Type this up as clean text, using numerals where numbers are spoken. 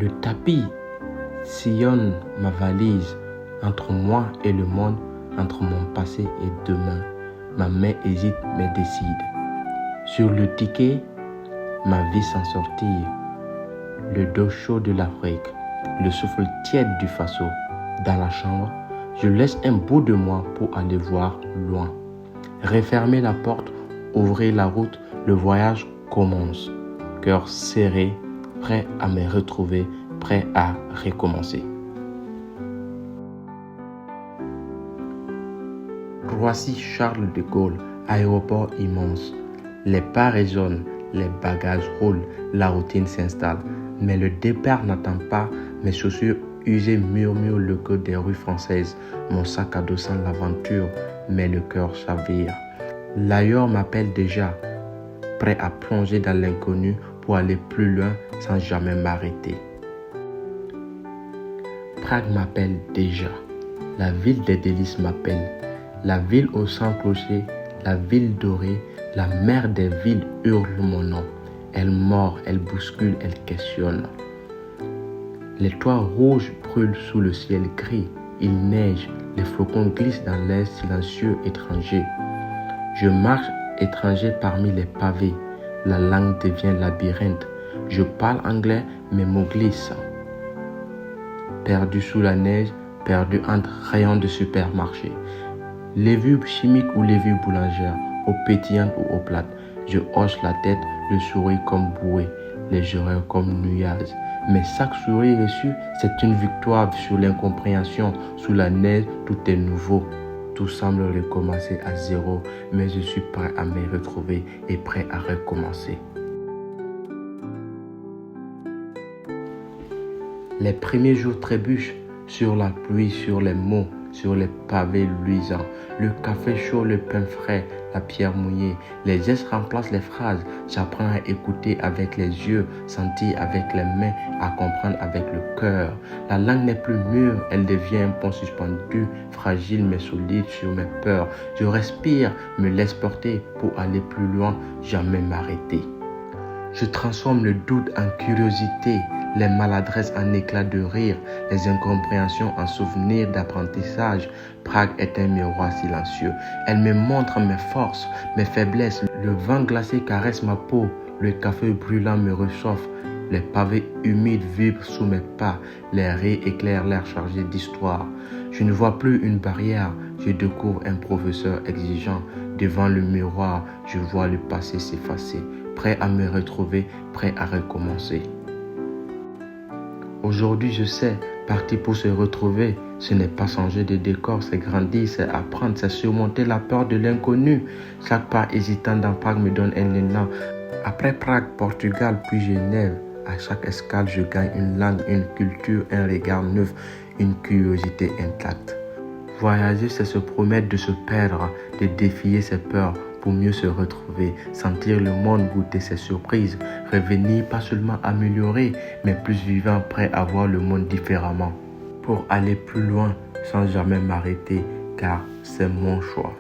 Le tapis sillonne ma valise, entre moi et le monde, entre mon passé et demain. Ma main hésite mais décide. Sur le ticket, ma vie s'en sortir. Le dos chaud de l'Afrique, le souffle tiède du Faso. Dans la chambre, je laisse un bout de moi pour aller voir loin. Refermer la porte, ouvrir la route, le voyage commence. Cœur serré, prêt à me retrouver, prêt à recommencer. Roissy-Charles de Gaulle, aéroport immense. Les pas résonnent, les bagages roulent, la routine s'installe. Mais le départ n'attend pas, mes chaussures usées murmurent le code des rues françaises. Mon sac à dos sent l'aventure, mais le cœur chavire. L'ailleurs m'appelle déjà, prêt à plonger dans l'inconnu pour aller plus loin sans jamais m'arrêter. Prague m'appelle déjà, la ville des délices m'appelle, la ville au sang clocher, la ville dorée, la mère des villes hurle mon nom. Elle mord, elle bouscule, elle questionne. Les toits rouges brûlent sous le ciel gris, il neige, les flocons glissent dans l'air silencieux étranger. Je marche étranger parmi les pavés, la langue devient labyrinthe. Je parle anglais, mes mots glissent. Perdu sous la neige, perdu entre rayons de supermarché. Levure chimique ou levure boulangère, eau pétillante ou eau plate. Je hoche la tête, le sourire comme bouée, les oreilles comme nuages. Mais chaque sourire reçu, c'est une victoire sur l'incompréhension. Sous la neige, tout est nouveau. Tout semble recommencer à zéro, mais je suis prêt à me retrouver et prêt à recommencer. Les premiers jours trébuchent sur la pluie, sur les mots, sur les pavés luisants. Le café chaud, le pain frais, la pierre mouillée. Les gestes remplacent les phrases. J'apprends à écouter avec les yeux, sentir avec les mains, à comprendre avec le cœur. La langue n'est plus mûre, elle devient un pont suspendu, fragile mais solide sur mes peurs. Je respire, me laisse porter pour aller plus loin, jamais m'arrêter. Je transforme le doute en curiosité, les maladresses en éclats de rire, les incompréhensions en souvenirs d'apprentissage. Prague est un miroir silencieux. Elle me montre mes forces, mes faiblesses. Le vent glacé caresse ma peau, le café brûlant me réchauffe. Les pavés humides vibrent sous mes pas, les raies éclairent l'air chargé d'histoire. Je ne vois plus une barrière, je découvre un professeur exigeant. Devant le miroir, je vois le passé s'effacer. Prêt à me retrouver, prêt à recommencer. Aujourd'hui, je sais, partir pour se retrouver, ce n'est pas changer de décor, c'est grandir, c'est apprendre, c'est surmonter la peur de l'inconnu. Chaque pas hésitant dans Prague me donne un élan. Après Prague, Portugal, puis Genève, à chaque escale, je gagne une langue, une culture, un regard neuf, une curiosité intacte. Voyager, c'est se promettre de se perdre, de défier ses peurs pour mieux se retrouver, sentir le monde, goûter ses surprises, revenir pas seulement amélioré, mais plus vivant, prêt à voir le monde différemment. Pour aller plus loin sans jamais m'arrêter, car c'est mon choix.